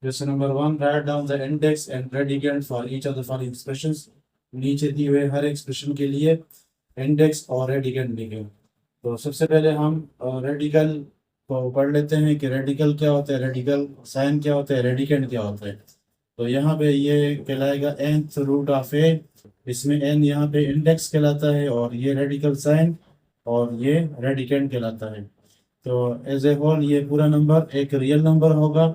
Question number 1, write down the index and radicand for each of the following expressions. नीचे दिए हुए हर expression के लिए इंडेक्स और रेडिकेंड लिखें। तो सबसे पहले हम रेडिकल को पढ़ लेते हैं कि रेडिकल क्या होता है, रेडिकल साइन क्या होता है, रेडिकेंड क्या होता है। तो यहाँ पे ये कहलाएगा nth रूट ऑफ ए। इसमें n यहाँ पे इंडेक्स कहलाता है और ये रेडिकल साइन और ये रेडिकेंड कहलाता है। तो एज ए होल ये पूरा नंबर एक रियल नंबर होगा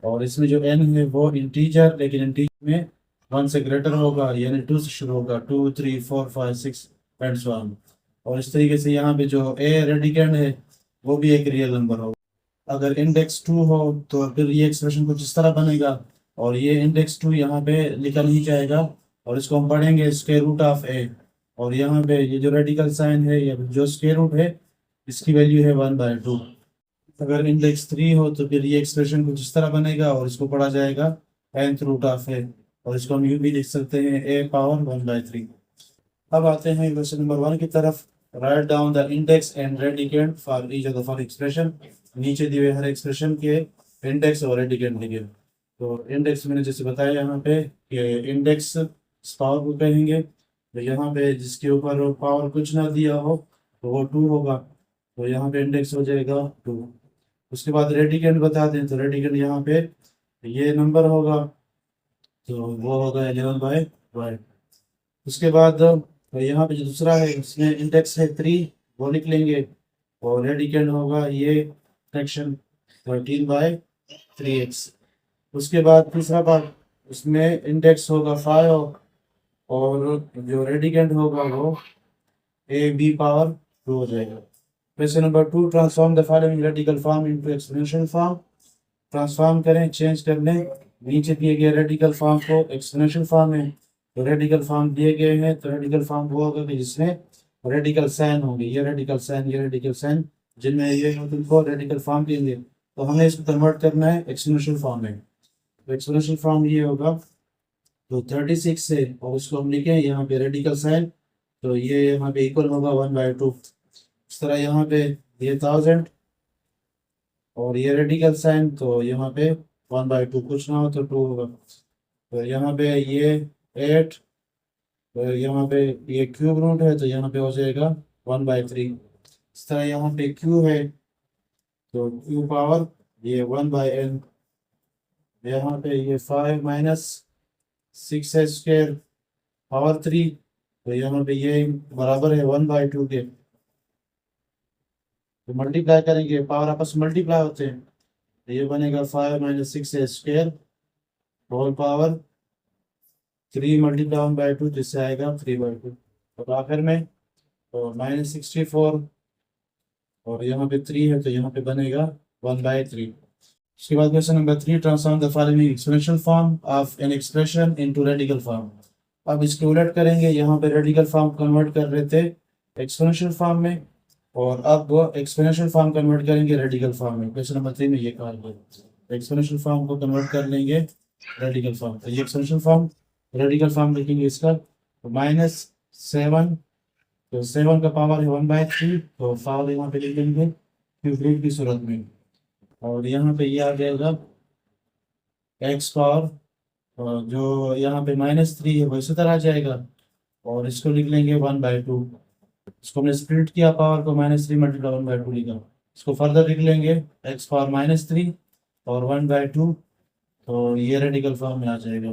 और इसमें जो n है वो इंटीजर, लेकिन इंटीजर में 1 से ग्रेटर होगा, यानी 2 से शुरू होगा, 2 3 4 5 6 एंड सो ऑन। और इस तरीके से यहाँ पे जो ए रेडिकेंड है वो भी एक रियल नंबर होगा। अगर इंडेक्स 2 हो तो फिर ये एक्सप्रेशन कुछ इस तरह बनेगा और ये इंडेक्स 2 यहाँ पे लिखा नहीं जाएगा और इसको हम पढ़ेंगे स्क्वायर रूट ऑफ ए। और यहाँ पे ये जो रेडिकल साइन है या जो स्क्वायर रूट है इसकी वैल्यू है 1/2। अगर इंडेक्स 3 हो तो फिर ये एक्सप्रेशन कुछ इस तरह बनेगा और इसको पढ़ा जाएगा nth रूट ऑफ ए और इसको हम यूँ भी लिख सकते हैं a पावर 1/3। अब आते हैं क्वेश्चन नंबर 1 की तरफ। Write down the index and radicand for each of the following expression. नीचे दिए हुए हर एक्सप्रेशन के इंडेक्स और रेडिकेंड लिखे। तो इंडेक्स मैंने जैसे बताया यहाँ पे कि इंडेक्स पावर को कहेंगे, तो यहाँ पे जिसके ऊपर पावर कुछ ना दिया हो तो वो 2 होगा, तो यहाँ पे इंडेक्स हो जाएगा 2। उसके बाद रेडिकेंड बता दें तो रेडिकेंड यहाँ पे ये नंबर होगा तो वो होगा 11/5। उसके बाद यहाँ पे जो दूसरा है उसमें इंडेक्स है 3, वो लिख लेंगे और रेडिकेंड होगा ये फ्रैक्शन 13/3x। उसके बाद तीसरा पार्ट उसमें इंडेक्स होगा 5 और जो रेडिकेंड होगा वो a पावर 2 हो जाएगा। Question number 2, transform the following radical form into exponential form. Transform करें, चेंज कर लें नीचे दिए गए रेडिकल फॉर्म को एक्सपोनेंशियल फॉर्म में। तो रेडिकल फॉर्म दिए गए हैं तो रेडिकल फॉर्म वो होगा कि जिसमें रेडिकल साइन होंगे, ये रेडिकल साइन, ये रेडिकल साइन, जिनमें ये उनको रेडिकल फॉर्म देंगे। तो हमें इसको कन्वर्ट करना है एक्सपोनेंशियल फॉर्म में। तो एक्सपोनेंशियल फॉर्म ये होगा तो 36 से, और उसको हम लिखें यहाँ पे रेडिकल साइन, तो ये यहाँ पे इक्वल होगा 1/2। इस तरह यहाँ पे ये 1000 और ये रेडिकल साइन, तो यहाँ पे 1/2, कुछ ना हो तो 2 होगा। तो यहाँ पे ये 8, तो यहाँ पे ये क्यूब रूट है तो यहाँ पे हो जाएगा 1/3। इस तरह यहाँ पे क्यू है तो क्यू पावर ये 1/n। यहाँ पे ये 5 - 6 पावर 3, तो यहाँ पे ये बराबर है 1/2 के। तो मल्टीप्लाई करेंगे, पावर आपस में मल्टीप्लाई होते हैं, तो ये बनेगा 5 - 6 होल पावर 3 × 1/2, जिससे आएगा 3/2। तो आखिर में तो -64 और यहाँ पे 3 है तो यहाँ पे बनेगा 1/3। उसके बाद question number 3, transform the following exponential form of an expression into radical form. अब इसके उलट करेंगे, यहाँ पे रेडिकल फॉर्म कन्वर्ट कर रहे थे एक्सपोनेंशियल फॉर्म में और अब वो एक्सपोनेंशियल फॉर्म कन्वर्ट करेंगे रेडिकल फॉर्म में। क्वेश्चन नंबर 3 में ये कहा गया एक्सपोनेंशियल फॉर्म को कन्वर्ट कर लेंगे रेडिकल फॉर्म। तो ये एक्सपोनेंशियल फॉर्म, रेडिकल फॉर्म लिखेंगे इसका, तो -7, तो 7 का पावर है 1/3, तो पावर यहाँ पे लिख लेंगे क्यूब की सूरत में। और यहाँ पे ये आ जाएगा x पावर, जो यहाँ पे -3 है वो इसी तरह आ जाएगा और इसको लिख लेंगे 1/2। इसको हमने स्प्लिट किया, पावर को -3 × 1/2 लिखा। इसको फर्दर लिख लेंगे x पावर -3 और 1/2, तो ये रेडिकल फॉर्म में आ जाएगा।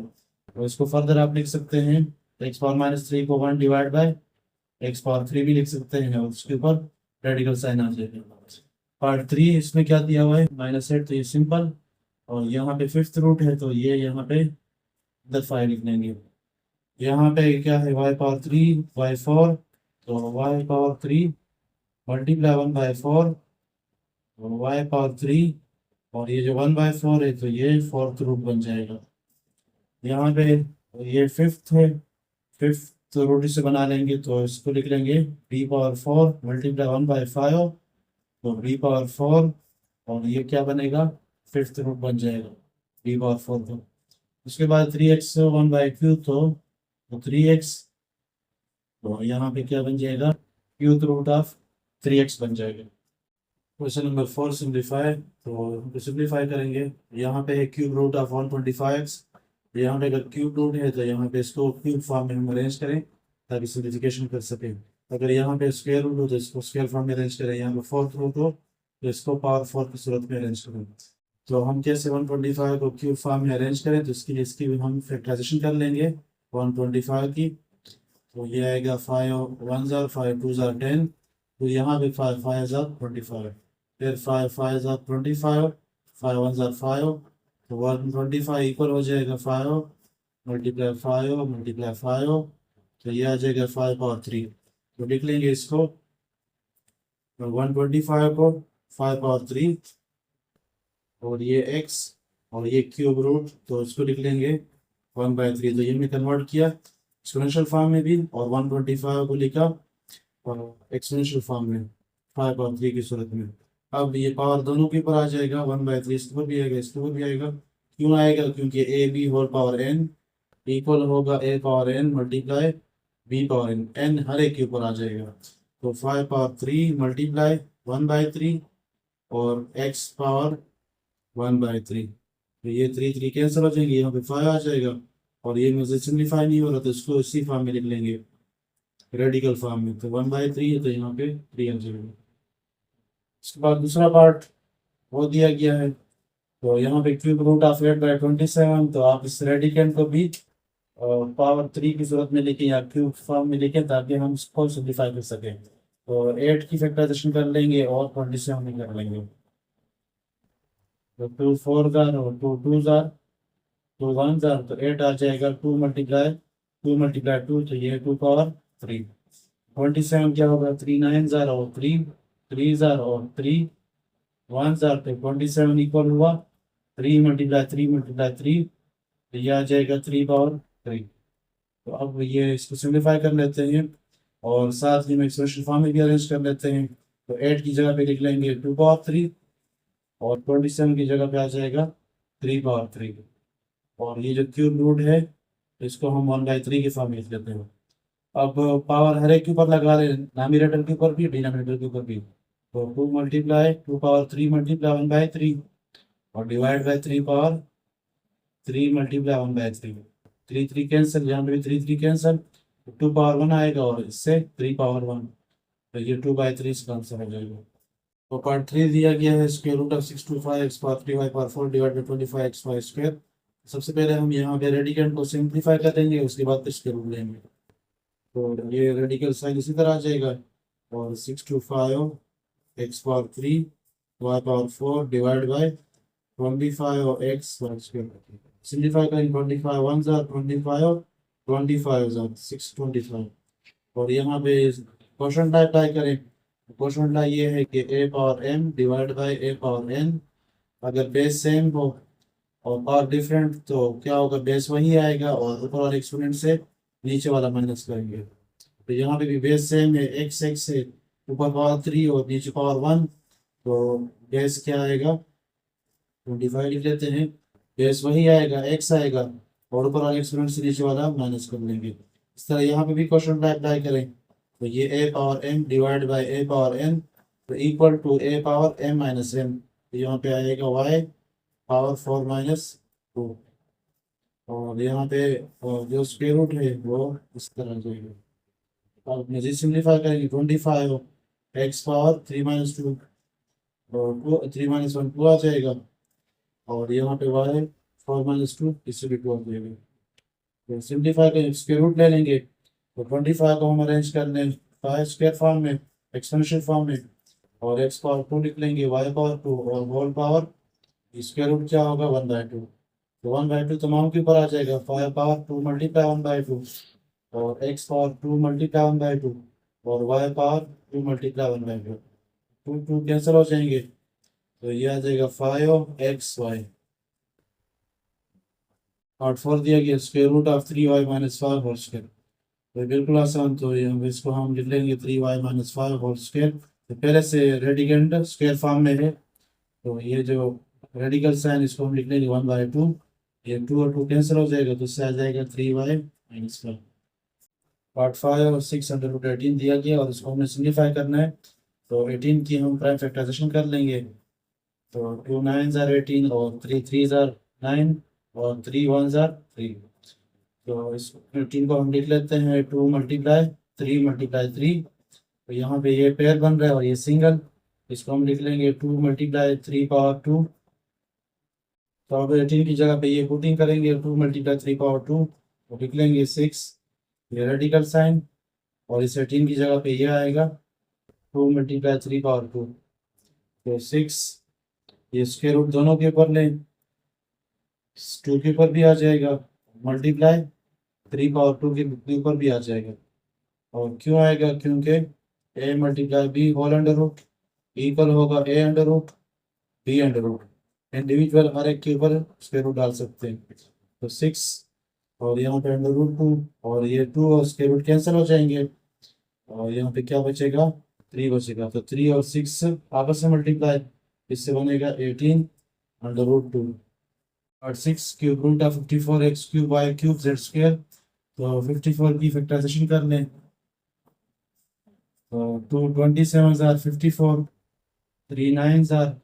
तो इसको फर्दर आप लिख सकते हैं x पावर -3 को 1/x पावर 3 भी लिख सकते हैं और उसके ऊपर रेडिकल साइन आ जाएगा। पार्ट 3 इसमें क्या दिया हुआ है -8, तो ये सिंपल, और यहाँ पे 5th रूट है तो ये यहाँ पे 5 लिख लेंगे। यहाँ पे क्या है y पावर 3 y4, तो y पावर 3 मल्टीप्लाई 1/4 और y पावर 3 और ये जो 1/4 है तो ये 4th रूट बन जाएगा। यहाँ पे ये 5th है, 5th रूट से बना लेंगे तो इसको लिख लेंगे b पावर 4 मल्टीप्लाई 1/5, तो b पावर 4 और ये क्या बनेगा 5th रूट बन जाएगा b पावर 4 को। उसके बाद 3x 1/q, तो 3x, तो यहाँ पे क्या बन जाएगा क्यूब रूट ऑफ 3x बन जाएगा। Question number 4 simplify. तो सिंप्लीफाई करेंगे। यहाँ पे है क्यूब रूट ऑफ 125x। यहाँ पे अगर क्यूब रूट है तो यहाँ पे इसको क्यूब फॉर्म में हम अरेंज करें ताकि सिंप्लीफिकेशन कर सकें। अगर यहाँ पे स्क्वायर रूट हो तो इसको स्क्वायर फॉर्म में अरेंज करें। यहाँ पे फोर्थ रूट हो तो इसको पावर 4 की सूरत में अरेंज करें। तो हम कैसे 125 को क्यूब फॉर्म में अरेंज करें, तो इसकी इसकी भी हम फैक्टराइजेशन कर लेंगे 125 की। तो ये आएगा 5 1 जार 5 2 जार 10। तो यहाँ पे 5 5 जार 25, फिर 5 5 जार 25, 5 1 जार 5। तो 125 इक्वल हो जाएगा 5 मल्टीप्लाई 5 मल्टीप्लाई 5। तो ये आ जाएगा 5 पावर 3। तो लिख लेंगे इसको 125 को 5 पावर 3 और ये x और ये क्यूब रूट, तो इसको लिख लेंगे 1/3। तो ये मैंने कन्वर्ट किया एक्सपोनेंशियल फॉर्म में भी और 125 को लिखा और एक्सपोनेंशियल फॉर्म में 5/3 की सूरत में। अब ये पावर दोनों के ऊपर आ जाएगा 1/3, इसके ऊपर भी आएगा इसके ऊपर भी आएगा। क्यों आएगा? क्योंकि A B whole power n इक्वल होगा a power n multiply b power n, n हर एक के ऊपर आ जाएगा। तो 5 पावर 3 मल्टीप्लाई 1/3 और x पावर 1/3। तो ये 3 3 कैंसिल हो जाएंगे, यहाँ पे 5 आ जाएगा और ये मुझे सिंप्लीफाई नहीं हो रहा तो इसको इसी फॉर्म में लिख लेंगे रेडिकल फॉर्म में। तो 1/3 है तो यहाँ पे 3 आ जाएगा। इसके बाद दूसरा पार्ट वो दिया गया है। तो यहाँ पे क्यूब रूट ऑफ 8/27। तो आप इस रेडिकेंड को भी पावर 3 की सूरत में लिखें या क्यूब फॉर्म में लिखें ताकि हम इसको सिंप्लीफाई कर सकें। तो 8 की फैक्टराइजेशन कर लेंगे और 27 भी कर लेंगे। तो 2 4 जार और 2 2 जार 2 1 जार, तो 8 आ जाएगा 2 मल्टीप्लाई 2 तो ये 2 पावर 3। 27 क्या होगा 3 9 जार और 3 3 जार और 3 1 जार, तो 27 इक्वल हुआ 3 मल्टीप्लाई 3 तो ये आ जाएगा 3 पावर 3। तो अब ये इसको सिंप्लीफाई कर लेते हैं और साथ ही में एक्सप्रेशन फॉर्म में भी अरेंज कर लेते हैं। तो 8 की जगह पे लिख लेंगे 2 पावर 3 और 27 की जगह पे आ जाएगा 3 पावर 3। और ये जो क्यूब रूट है इसको हम 1/3 के फॉर्म में लिख लेते हैं। अब पावर हर एक के ऊपर लगा रहे हैं, नामिनेटर के ऊपर भी डिनोमिनेटर के ऊपर भी। तो 2 मल्टीप्लाई 2 पावर 3 मल्टीप्लाई 1/3 और divide by 3 power 3 multiply 1/3। 3 3 cancel, यहाँ पे भी 3 3 कैंसिल, 2 पावर 1 आएगा और इससे 3 पावर 1। तो ये 2/3 से आंसर हो जाएगा। तो पार्ट 3 दिया गया है square root of 625 x power 3 y power 4 divide by 25 x y square. सबसे पहले हम यहाँ पे रेडिकेंड को सिंप्लीफाई करेंगे, उसके बाद इसके रूट लेंगे। तो ये रेडिकल साइन इसी तरह आ जाएगा और 625 x power 3 y power 4 divide by 25 और x y स्क्वायर। सिंप्लीफाई करेंगे 25 1 जार 25 25 जार 625। और यहाँ पे क्वेश्चन टाइप ट्राई करें। क्वेश्चन टाइप ये है कि a power m divide by a power n। अगर बेस सेम हो और पावर डिफरेंट तो क्या होगा, बेस वही आएगा और ऊपर वाले एक्सपोनेंट से नीचे वाला माइनस करेंगे। तो यहाँ पे भी बेस सेम है, x x से ऊपर पावर 3 और नीचे पावर 1। तो बेस क्या आएगा 25 लिख लेते हैं, बेस वही आएगा x आएगा और ऊपर वाले एक्सपोनेंट से नीचे वाला माइनस कर लेंगे। इस तरह यहाँ पे भी क्वेश्चन टाइप ट्राई करें। तो ये a power m divide by a power n तो equal to a power m minus m। तो यहाँ पे आएगा y पावर 4 माइनस 2 और यहाँ पे जो स्क्वायर रूट है वो इस तरह जाएगा। अब मजीद सिंप्लीफाई करेंगे 25 x पावर 3 माइनस 2 और 3 माइनस 1 2 आ जाएगा और यहाँ पे y 4 माइनस 2 इससे भी 2 आ जाएगा। तो सिंप्लीफाई करेंगे स्क्वायर रूट ले लेंगे। तो 25 को हम अरेंज कर लें 5 स्क्वायर फॉर्म में एक्सपोनेंशियल फॉर्म में और x पावर 2 लिख लेंगे y पावर 2 और होल पावर स्क्वायर रूट क्या होगा 1/2। तो 1/2 तमाम के ऊपर आ जाएगा 5 पावर 2 मल्टीप्लाई 1/2 और x पावर 2 मल्टीप्लाई 1/2 और y पावर 2 मल्टीप्लाई 1/2। 2 2 कैंसिल हो जाएंगे तो ये आ जाएगा 5xy। पार्ट 4 दिया गया square root of 3y minus 5 whole square. तो बिल्कुल आसान। तो ये इसको हम लिख लेंगे 3y माइनस 5 होल स्क्वायर। तो पहले से रेडिकेंड स्क्वायर फॉर्म में है तो ये जो रेडिकल साइन इसको हम लिख लेंगे 1/2। ये 2 और 2 कैंसिल हो जाएगा तो इससे आ जाएगा 3y माइनस 5। पार्ट 5 और 6 अंडर रूट 18 दिया गया और इसको हमने सिंप्लीफाई करना है। तो 18 की हम प्राइम फैक्टराइजेशन कर लेंगे। तो 2 9s are 18 और 3 3s are 9 और 3 1s are 3। तो इस 18 को हम लिख लेते हैं 2 मल्टीप्लाई 3 मल्टीप्लाई 3। तो यहाँ पे ये पेयर बन रहा है और ये सिंगल, इसको हम लिख लेंगे 2 मल्टीप्लाई 3 पावर 2। तो अब 18 की जगह पे ये पुटिंग करेंगे 2 मल्टीप्लाई 3 पावर 2, तो लिख लेंगे 6, ये रेडिकल साइन। और इस 18 की जगह पे ये आएगा 2 मल्टीप्लाई 3 पावर 2, तो 6, ये स्क्वायर रूट दोनों के ऊपर लें, 2 के ऊपर भी आ जाएगा, मल्टीप्लाई 3 पावर 2 के ऊपर भी आ जाएगा। और क्यों आएगा, क्योंकि a multiply b whole under root equal होगा a under root b under root. Individual हर एक के ऊपर स्क्वायर रूट डाल सकते हैं। तो 6 और यहाँ पे अंडर रूट 2 और ये 2 और स्क्वायर रूट कैंसिल हो जाएंगे और यहाँ पे क्या बचेगा, 3 बचेगा। तो 3 और 6 आपस में मल्टीप्लाई, इससे बनेगा 18 अंडर रूट 2 और 6 cube root of 54 X cube Y cube Z square. तो 54 की फैक्टराइजेशन कर लें, तो 2 27 आर 54, 3 9 आर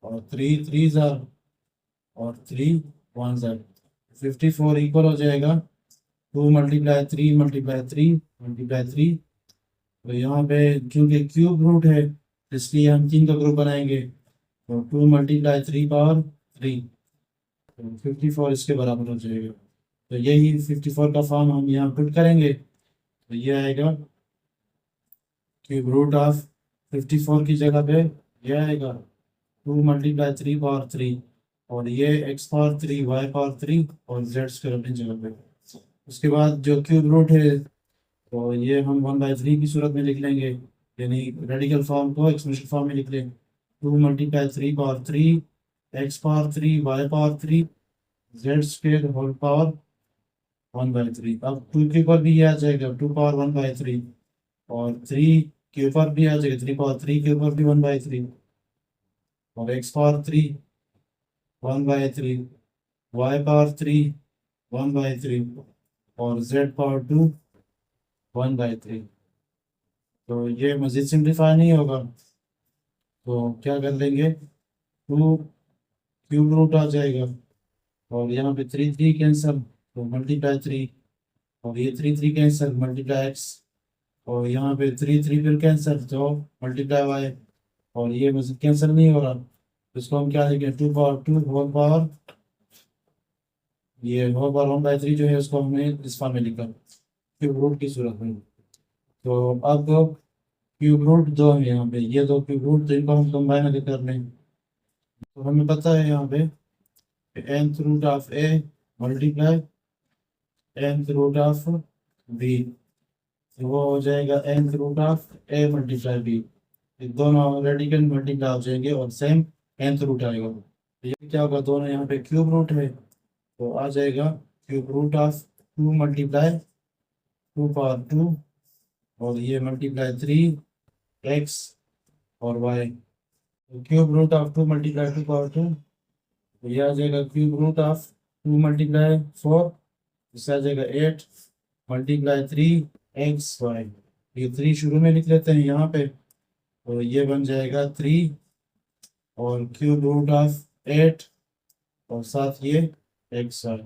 और 3 3 आर और 3 1 आर। 54 इक्वल हो जाएगा 2 मल्टीप्लाई 3 मल्टीप्लाई 3 मल्टीप्लाई 3। तो यहाँ पे क्योंकि क्यूब रूट है इसलिए हम 3 का ग्रुप बनाएंगे, तो 2 मल्टीप्लाई 3 पावर 3, तो 54 इसके बराबर हो जाएगा। तो यही 54 का फॉर्म हम यहाँ पुट करेंगे, तो ये आएगा क्यूब रूट ऑफ 54 की जगह पे ये आएगा 2 मल्टीप्लाई 3 पावर 3 और ये x पावर 3 y पावर 3 और z स्क्वायर अपनी जगह पे। उसके बाद जो क्यूब रूट है तो ये हम 1/3 की सूरत में लिख लेंगे, यानी रेडिकल फॉर्म को एक्सपोनेंशियल फॉर्म में लिख लेंगे। 2 multiply 3 power 3 x power 3 y power 3 z square whole power 1/3। अब 2 के ऊपर भी ये आ जाएगा 2 पावर 1/3 और 3 के ऊपर भी आ जाएगा 3 पावर 3 के ऊपर भी 1/3 और x पावर 3 1/3 y पावर 3 1/3 और z पावर 2 1/3। तो ये मजीद सिंप्लीफाई नहीं होगा, तो क्या कर लेंगे 2 क्यूब रूट आ जाएगा और यहाँ पे 3 3 कैंसल, तो मल्टीप्लाई 3 और ये 3 3 कैंसल मल्टीप्लाई x और यहाँ पे 3 3 फिर कैंसल तो मल्टीप्लाई y और ये मजीद कैंसिल नहीं हो रहा, तो इसको हम क्या लिखें 2 पावर 2 होल पावर, ये होल पावर 1/3 जो है उसको हमने इस फॉर्म में लिखा क्यूब रूट की सूरत में। तो अब क्यूब रूट 2 है यहाँ पे, ये 2 क्यूब रूट, तो इनको हम कंबाइन अगर कर लें तो हमें पता है यहाँ पे nth root of a multiply nth root of b, वो हो जाएगा nth root of a multiply b। ये दोनों रेडिकल मल्टीप्लाई हो जाएंगे और सेम nth रूट आएगा। तो ये क्या होगा, दोनों यहाँ पे क्यूब रूट है तो आ जाएगा cube root of 2 multiply 2 power 2 और ये मल्टीप्लाई 3 x और y। तो cube root of 2 multiply 2 power 2, तो ये आ जाएगा क्यूब रूट ऑफ 2 मल्टीप्लाई 4, इससे आ जाएगा 8 मल्टीप्लाई 3 एक्स वाई। ये 3 शुरू में लिख लेते हैं यहाँ पे, तो ये बन जाएगा 3 और क्यूब रूट ऑफ 8 और साथ ये एक्स वाई।